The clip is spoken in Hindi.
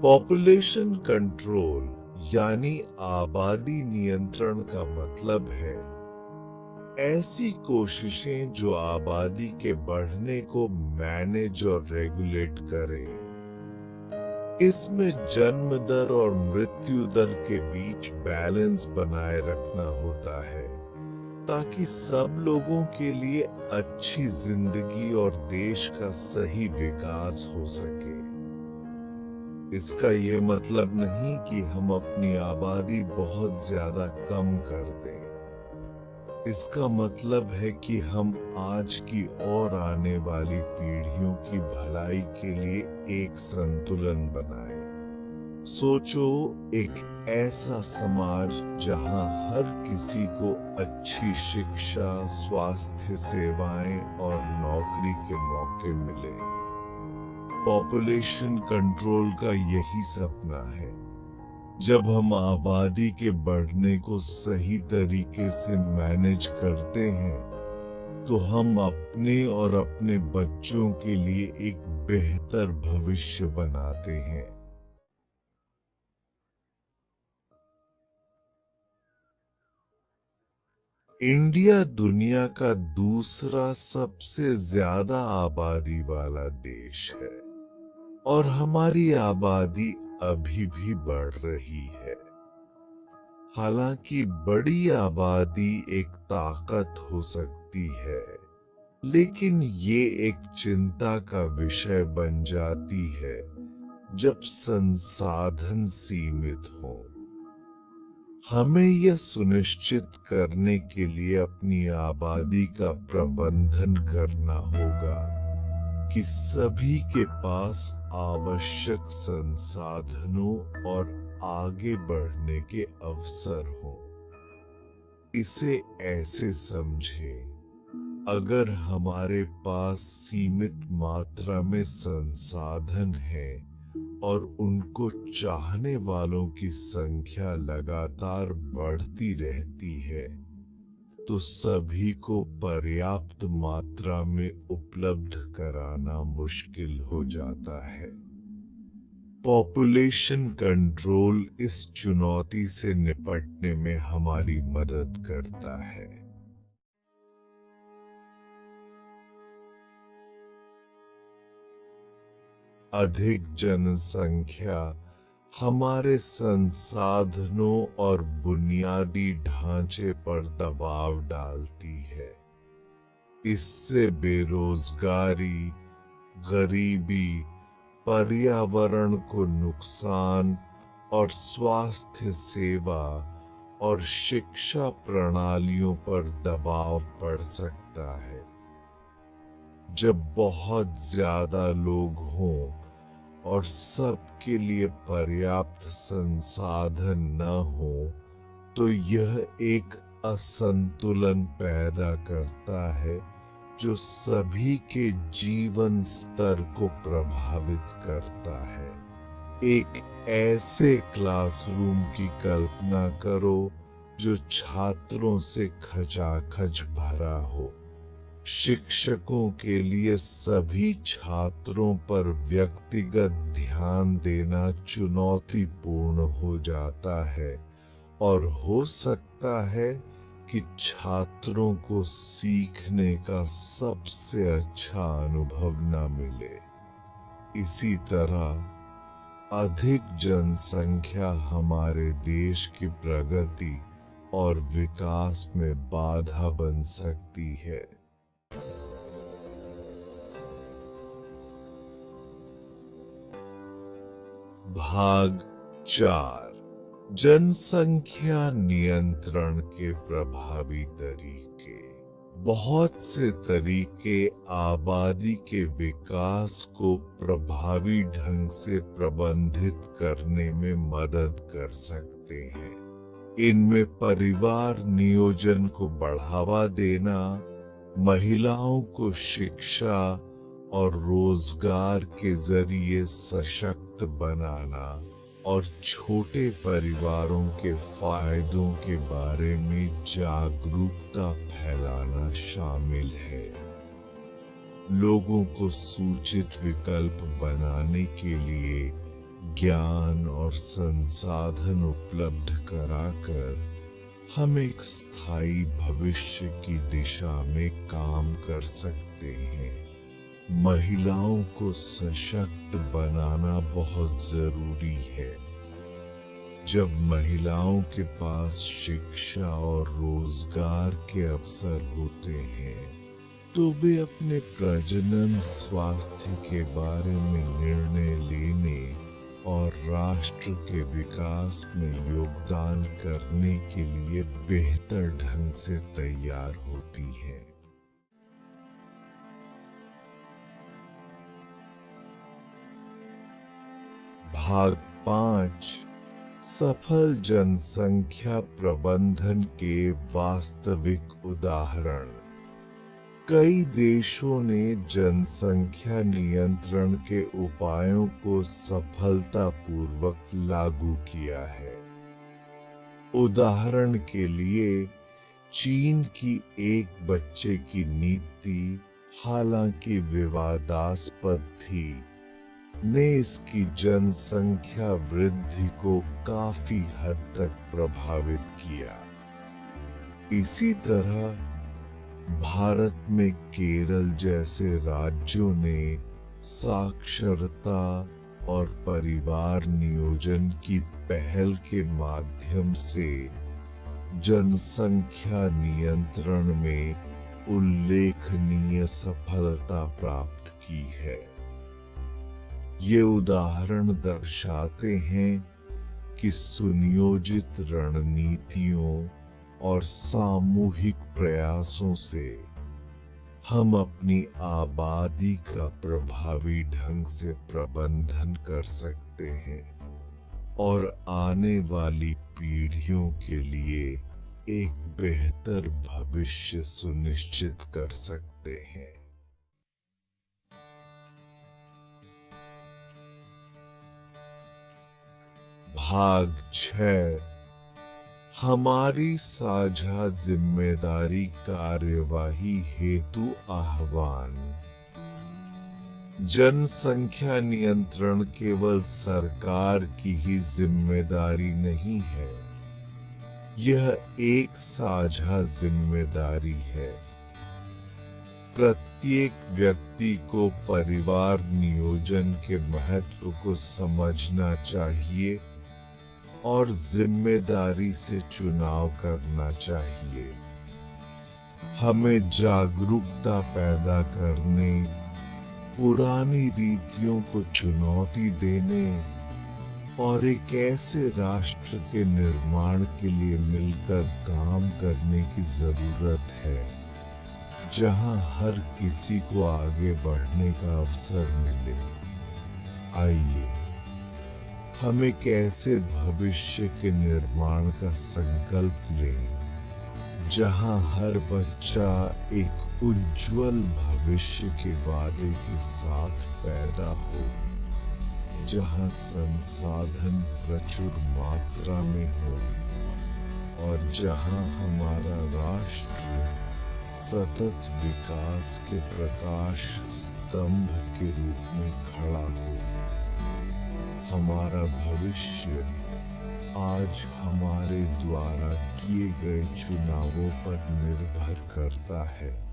पॉपुलेशन कंट्रोल यानी आबादी नियंत्रण का मतलब है ऐसी कोशिशें जो आबादी के बढ़ने को मैनेज और रेगुलेट करें। इसमें जन्म दर और मृत्यु दर के बीच बैलेंस बनाए रखना होता है ताकि सब लोगों के लिए अच्छी जिंदगी और देश का सही विकास हो सके। इसका ये मतलब नहीं कि हम अपनी आबादी बहुत ज्यादा कम कर दें। इसका मतलब है कि हम आज की और आने वाली पीढ़ियों की भलाई के लिए एक संतुलन बनाएं। सोचो, एक ऐसा समाज जहां हर किसी को अच्छी शिक्षा, स्वास्थ्य सेवाएं और नौकरी के मौके मिले। पॉपुलेशन कंट्रोल का यही सपना है। जब हम आबादी के बढ़ने को सही तरीके से मैनेज करते हैं, तो हम अपने और अपने बच्चों के लिए एक बेहतर भविष्य बनाते हैं। इंडिया दुनिया का दूसरा सबसे ज्यादा आबादी वाला देश है और हमारी आबादी अभी भी बढ़ रही है। हालांकि बड़ी आबादी एक ताकत हो सकती है, लेकिन ये एक चिंता का विषय बन जाती है जब संसाधन सीमित हो। हमें यह सुनिश्चित करने के लिए अपनी आबादी का प्रबंधन करना होगा कि सभी के पास आवश्यक संसाधनों और आगे बढ़ने के अवसर हों। इसे ऐसे समझें, अगर हमारे पास सीमित मात्रा में संसाधन है और उनको चाहने वालों की संख्या लगातार बढ़ती रहती है, तो सभी को पर्याप्त मात्रा में उपलब्ध कराना मुश्किल हो जाता है। पॉपुलेशन कंट्रोल इस चुनौती से निपटने में हमारी मदद करता है। अधिक जनसंख्या हमारे संसाधनों और बुनियादी ढांचे पर दबाव डालती है। इससे बेरोजगारी, गरीबी, पर्यावरण को नुकसान और स्वास्थ्य सेवा और शिक्षा प्रणालियों पर दबाव पड़ सकता है। जब बहुत ज्यादा लोग हों और सबके लिए पर्याप्त संसाधन न हो, तो यह एक असंतुलन पैदा करता है जो सभी के जीवन स्तर को प्रभावित करता है। एक ऐसे क्लासरूम की कल्पना करो जो छात्रों से खचाखच भरा हो। शिक्षकों के लिए सभी छात्रों पर व्यक्तिगत ध्यान देना चुनौतीपूर्ण हो जाता है और हो सकता है कि छात्रों को सीखने का सबसे अच्छा अनुभव न मिले। इसी तरह अधिक जनसंख्या हमारे देश की प्रगति और विकास में बाधा बन सकती है। भाग 4: जनसंख्या नियंत्रण के प्रभावी तरीके। बहुत से तरीके आबादी के विकास को प्रभावी ढंग से प्रबंधित करने में मदद कर सकते हैं। इनमें परिवार नियोजन को बढ़ावा देना, महिलाओं को शिक्षा और रोजगार के जरिए सशक्त बनाना और छोटे परिवारों के फायदों के बारे में जागरूकता फैलाना शामिल है। लोगों को सूचित विकल्प बनाने के लिए ज्ञान और संसाधन उपलब्ध कराकर हम एक स्थायी भविष्य की दिशा में काम कर सकते हैं। महिलाओं को सशक्त बनाना बहुत जरूरी है। जब महिलाओं के पास शिक्षा और रोजगार के अवसर होते हैं तो वे अपने प्रजनन स्वास्थ्य के बारे में निर्णय लेने और राष्ट्र के विकास में योगदान करने के लिए बेहतर ढंग से तैयार होती हैं। भाग 5 सफल जनसंख्या प्रबंधन के वास्तविक उदाहरण। कई देशों ने जनसंख्या नियंत्रण के उपायों को सफलतापूर्वक लागू किया है। उदाहरण के लिए चीन की एक बच्चे की नीति, हालांकि विवादास्पद थी, ने इसकी जनसंख्या वृद्धि को काफी हद तक प्रभावित किया। इसी तरह भारत में केरल जैसे राज्यों ने साक्षरता और परिवार नियोजन की पहल के माध्यम से जनसंख्या नियंत्रण में उल्लेखनीय सफलता प्राप्त की है। ये उदाहरण दर्शाते हैं कि सुनियोजित रणनीतियों और सामूहिक प्रयासों से हम अपनी आबादी का प्रभावी ढंग से प्रबंधन कर सकते हैं और आने वाली पीढ़ियों के लिए एक बेहतर भविष्य सुनिश्चित कर सकते हैं। भाग 6 हमारी साझा जिम्मेदारी कार्यवाही हेतु आह्वान। जनसंख्या नियंत्रण केवल सरकार की ही जिम्मेदारी नहीं है, यह एक साझा जिम्मेदारी है। प्रत्येक व्यक्ति को परिवार नियोजन के महत्व को समझना चाहिए और जिम्मेदारी से चुनाव करना चाहिए। हमें जागरूकता पैदा करने, पुरानी रीतियों को चुनौती देने और एक ऐसे राष्ट्र के निर्माण के लिए मिलकर काम करने की जरूरत है जहां हर किसी को आगे बढ़ने का अवसर मिले। आइए हम एक ऐसे भविष्य के निर्माण का संकल्प लें जहां हर बच्चा एक उज्जवल भविष्य के वादे के साथ पैदा हो, जहां संसाधन प्रचुर मात्रा में हो और जहां हमारा राष्ट्र सतत विकास के प्रकाश स्तंभ के रूप में खड़ा हो। हमारा भविष्य आज हमारे द्वारा किए गए चुनावों पर निर्भर करता है।